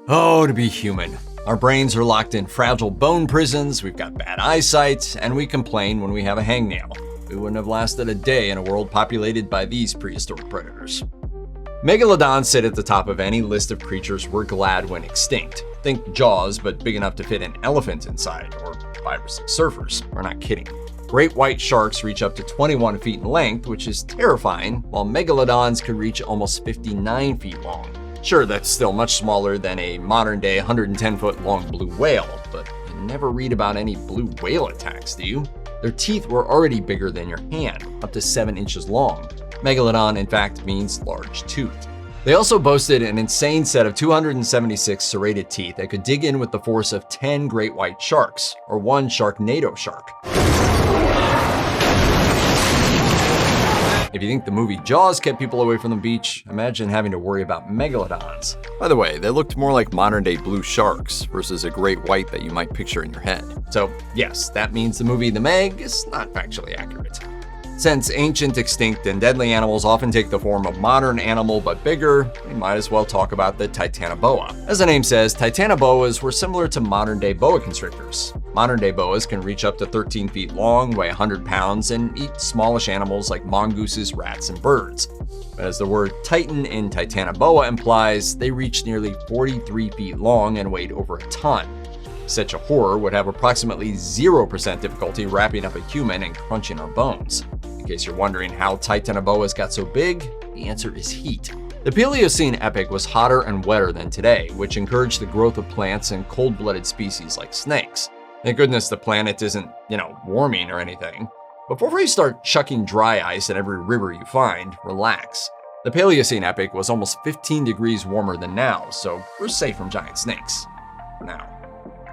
Oh, to be human. Our brains are locked in fragile bone prisons, we've got bad eyesight, and we complain when we have a hangnail. We wouldn't have lasted a day in a world populated by these prehistoric predators. Megalodons sit at the top of any list of creatures we're glad went extinct. Think Jaws, but big enough to fit an elephant inside, or 5 or 6 surfers. We're not kidding. Great white sharks reach up to 21 feet in length, which is terrifying, while megalodons could reach almost 59 feet long. Sure, that's still much smaller than a modern-day 110-foot long blue whale, but you never read about any blue whale attacks, do you? Their teeth were already bigger than your hand, up to 7 inches long. Megalodon, in fact, means large-toothed. They also boasted an insane set of 276 serrated teeth that could dig in with the force of 10 great white sharks, or 1 Sharknado shark. If you think the movie Jaws kept people away from the beach, imagine having to worry about megalodons. By the way, they looked more like modern-day blue sharks versus a great white that you might picture in your head. So yes, that means the movie The Meg is not factually accurate. Since ancient, extinct, and deadly animals often take the form of modern animal but bigger, we might as well talk about the Titanoboa. As the name says, Titanoboas were similar to modern-day boa constrictors. Modern-day boas can reach up to 13 feet long, weigh 100 pounds, and eat smallish animals like mongooses, rats, and birds. But as the word Titan in Titanoboa implies, they reached nearly 43 feet long and weighed over a ton. Such a horror would have approximately 0% difficulty wrapping up a human and crunching our bones. In case you're wondering how Titanoboas got so big, the answer is heat. The Paleocene epoch was hotter and wetter than today, which encouraged the growth of plants and cold-blooded species like snakes. Thank goodness the planet isn't, warming or anything. Before you start chucking dry ice at every river you find, relax. The Paleocene epoch was almost 15 degrees warmer than now, so we're safe from giant snakes. For now.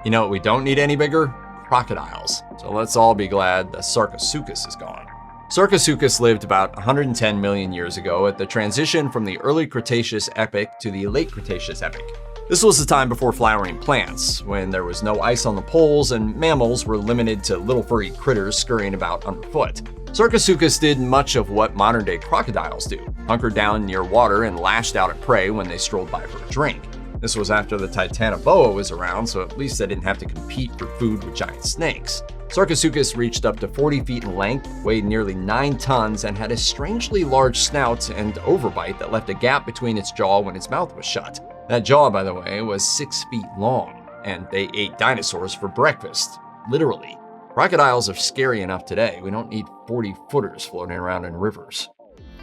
You know what we don't need any bigger? Crocodiles. So let's all be glad the Sarcosuchus is gone. Sarcosuchus lived about 110 million years ago at the transition from the early Cretaceous epoch to the late Cretaceous epoch. This was the time before flowering plants, when there was no ice on the poles and mammals were limited to little furry critters scurrying about underfoot. Sarcosuchus did much of what modern-day crocodiles do, hunkered down near water and lashed out at prey when they strolled by for a drink. This was after the Titanoboa was around, so at least they didn't have to compete for food with giant snakes. Sarcosuchus reached up to 40 feet in length, weighed nearly 9 tons, and had a strangely large snout and overbite that left a gap between its jaw when its mouth was shut. That jaw, by the way, was 6 feet long, and they ate dinosaurs for breakfast. Literally. Crocodiles are scary enough today. We don't need 40-footers floating around in rivers.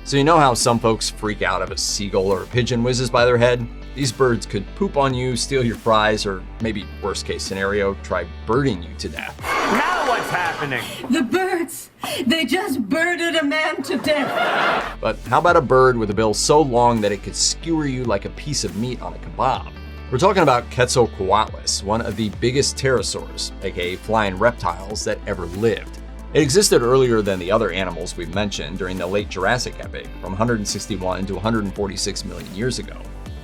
So you know how some folks freak out if a seagull or a pigeon whizzes by their head? These birds could poop on you, steal your fries, or maybe worst case scenario, try birding you to death. Now what's happening? The birds! They just birded a man to death! But how about a bird with a bill so long that it could skewer you like a piece of meat on a kebab? We're talking about Quetzalcoatlus, one of the biggest pterosaurs, aka flying reptiles, that ever lived. It existed earlier than the other animals we've mentioned during the late Jurassic epoch, from 161 to 146 million years ago.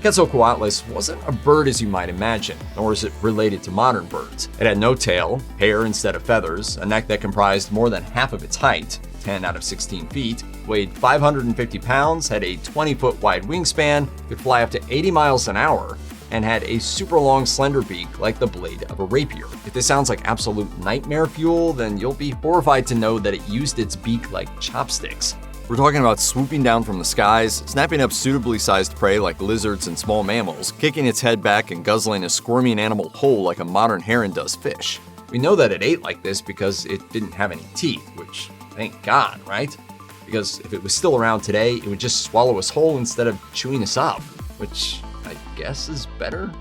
Quetzalcoatlus wasn't a bird as you might imagine, nor is it related to modern birds. It had no tail, hair instead of feathers, a neck that comprised more than half of its height, 10 out of 16 feet, weighed 550 pounds, had a 20-foot wide wingspan, could fly up to 80 miles an hour, and had a super long slender beak like the blade of a rapier. If this sounds like absolute nightmare fuel, then you'll be horrified to know that it used its beak like chopsticks. We're talking about swooping down from the skies, snapping up suitably sized prey like lizards and small mammals, kicking its head back and guzzling a squirming animal whole like a modern heron does fish. We know that it ate like this because it didn't have any teeth, which, thank God, right? Because if it was still around today, it would just swallow us whole instead of chewing us up, which I guess is better.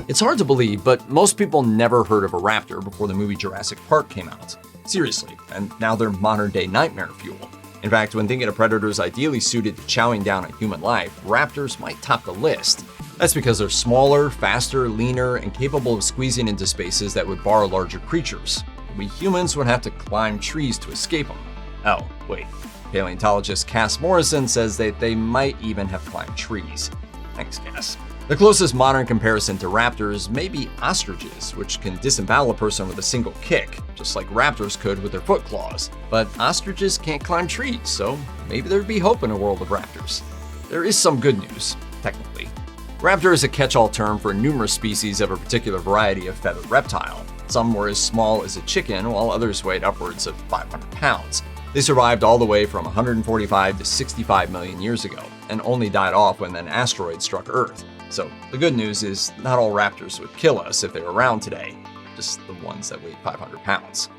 It's hard to believe, but most people never heard of a raptor before the movie Jurassic Park came out. Seriously, and now they're modern-day nightmare fuel. In fact, when thinking of predators ideally suited to chowing down on human life, raptors might top the list. That's because they're smaller, faster, leaner, and capable of squeezing into spaces that would bar larger creatures. We humans would have to climb trees to escape them. Oh, wait. Paleontologist Cass Morrison says that they might even have climbed trees. Thanks, Cass. The closest modern comparison to raptors may be ostriches, which can disembowel a person with a single kick, just like raptors could with their foot claws. But ostriches can't climb trees, so maybe there'd be hope in a world of raptors. there is some good news, technically. Raptor is a catch-all term for numerous species of a particular variety of feathered reptile. Some were as small as a chicken, while others weighed upwards of 500 pounds. They survived all the way from 145 to 65 million years ago, and only died off when an asteroid struck Earth. So the good news is not all raptors would kill us if they were around today, just the ones that weighed 500 pounds.